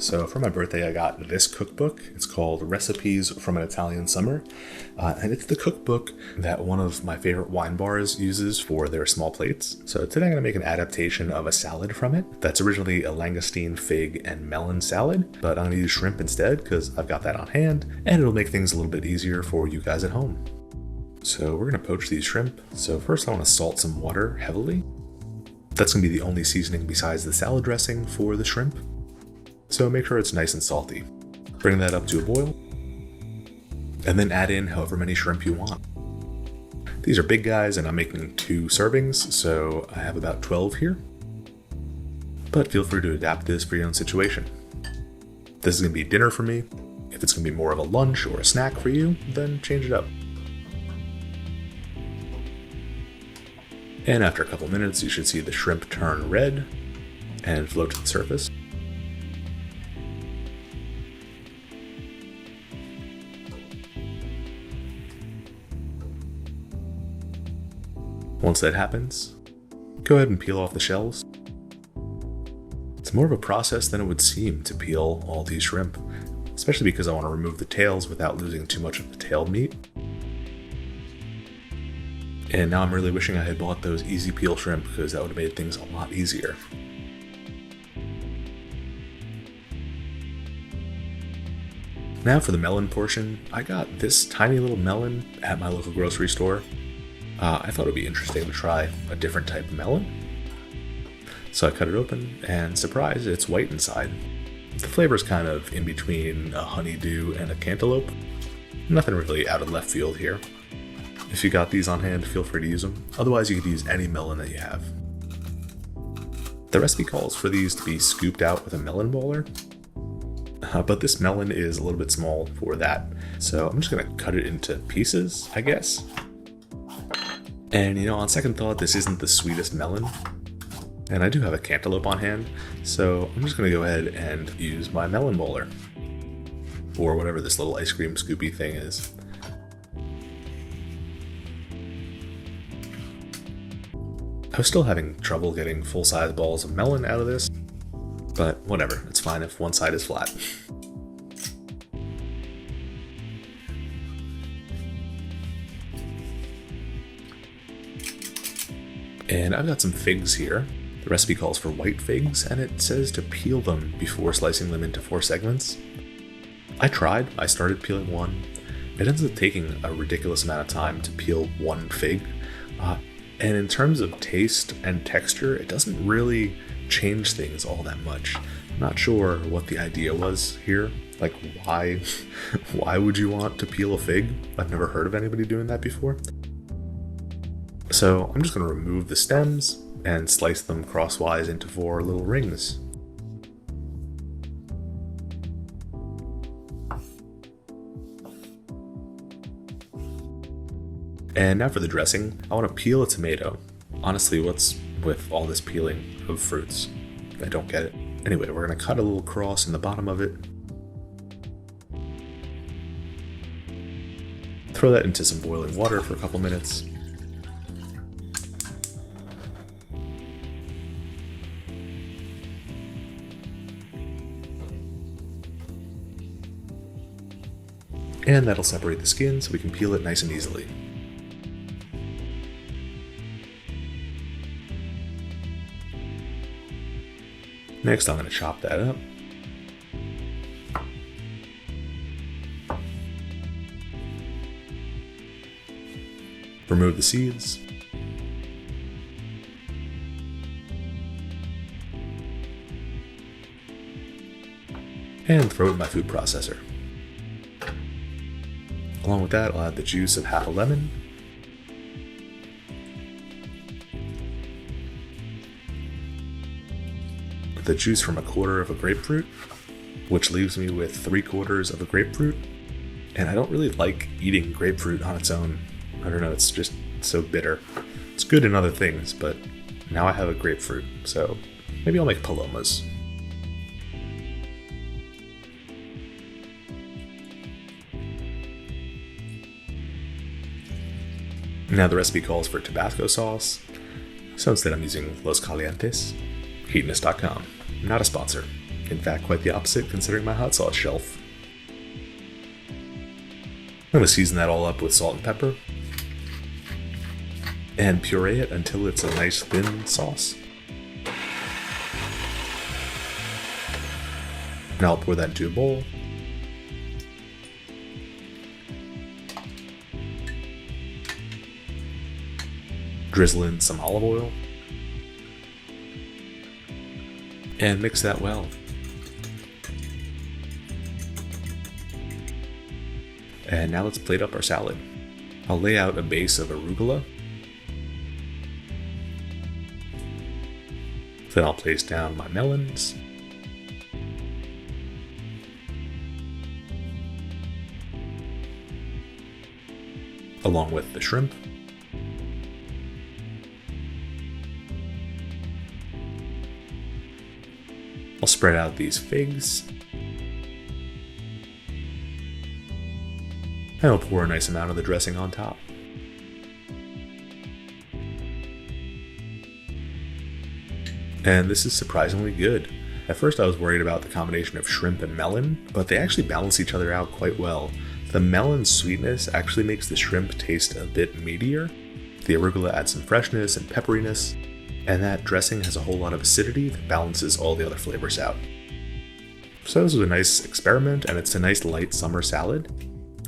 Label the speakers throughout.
Speaker 1: So for my birthday, I got this cookbook. It's called Recipes from an Italian Summer. And it's the cookbook that one of my favorite wine bars uses for their small plates. So today I'm going to make an adaptation of a salad from it. That's originally a langoustine, fig, and melon salad, but I'm going to use shrimp instead because I've got that on hand, and it'll make things a little bit easier for you guys at home. So we're going to poach these shrimp. So first I want to salt some water heavily. That's going to be the only seasoning besides the salad dressing for the shrimp. So make sure it's nice and salty. Bring that up to a boil, and then add in however many shrimp you want. These are big guys, and I'm making 2 servings, so I have about 12 here. But feel free to adapt this for your own situation. This is going to be dinner for me. If it's going to be more of a lunch or a snack for you, then change it up. And after a couple minutes, you should see the shrimp turn red and float to the surface. Once that happens, go ahead and peel off the shells. It's more of a process than it would seem to peel all these shrimp, especially because I want to remove the tails without losing too much of the tail meat. And now I'm really wishing I had bought those easy peel shrimp because that would have made things a lot easier. Now for the melon portion, I got this tiny little melon at my local grocery store. I thought it would be interesting to try a different type of melon. So I cut it open, and surprise, it's white inside. The flavor is kind of in between a honeydew and a cantaloupe. Nothing really out of left field here. If you got these on hand, feel free to use them. Otherwise, you could use any melon that you have. The recipe calls for these to be scooped out with a melon baller, but this melon is a little bit small for that. So I'm just gonna cut it into pieces, I guess. And on second thought, this isn't the sweetest melon. And I do have a cantaloupe on hand, so I'm just gonna go ahead and use my melon baller. Or whatever this little ice cream scoopy thing is. I was still having trouble getting full-size balls of melon out of this, but whatever, it's fine if one side is flat. And I've got some figs here. The recipe calls for white figs, and it says to peel them before slicing them into 4 segments. I tried, I started peeling one. It ends up taking a ridiculous amount of time to peel one fig. And in terms of taste and texture, it doesn't really change things all that much. I'm not sure what the idea was here. Like, why would you want to peel a fig? I've never heard of anybody doing that before. So I'm just going to remove the stems and slice them crosswise into 4 little rings. And now for the dressing, I want to peel a tomato. Honestly, what's with all this peeling of fruits? I don't get it. Anyway, we're going to cut a little cross in the bottom of it. Throw that into some boiling water for a couple minutes. And that'll separate the skin so we can peel it nice and easily. Next, I'm going to chop that up. Remove the seeds. And throw it in my food processor. Along with that, I'll add the juice of half a lemon, the juice from 1/4 of a grapefruit, which leaves me with 3/4 of a grapefruit. And I don't really like eating grapefruit on its own. I don't know, it's just so bitter. It's good in other things, but now I have a grapefruit, so maybe I'll make palomas. Now the recipe calls for Tabasco sauce, so instead I'm using Los Calientes, Heatonist.com, not a sponsor. In fact, quite the opposite considering my hot sauce shelf. I'm going to season that all up with salt and pepper and puree it until it's a nice thin sauce. Now I'll pour that into a bowl. Drizzle in some olive oil. And mix that well. And now let's plate up our salad. I'll lay out a base of arugula. Then I'll place down my melons. Along with the shrimp. I'll spread out these figs. And I'll pour a nice amount of the dressing on top. And this is surprisingly good. At first I was worried about the combination of shrimp and melon, but they actually balance each other out quite well. The melon sweetness actually makes the shrimp taste a bit meatier. The arugula adds some freshness and pepperiness, and that dressing has a whole lot of acidity that balances all the other flavors out. So this was a nice experiment, and it's a nice light summer salad.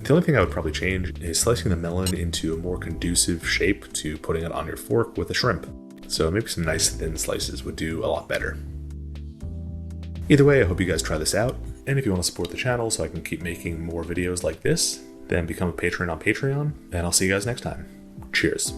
Speaker 1: The only thing I would probably change is slicing the melon into a more conducive shape to putting it on your fork with the shrimp. So maybe some nice thin slices would do a lot better. Either way, I hope you guys try this out, and if you want to support the channel so I can keep making more videos like this, then become a patron on Patreon, and I'll see you guys next time. Cheers.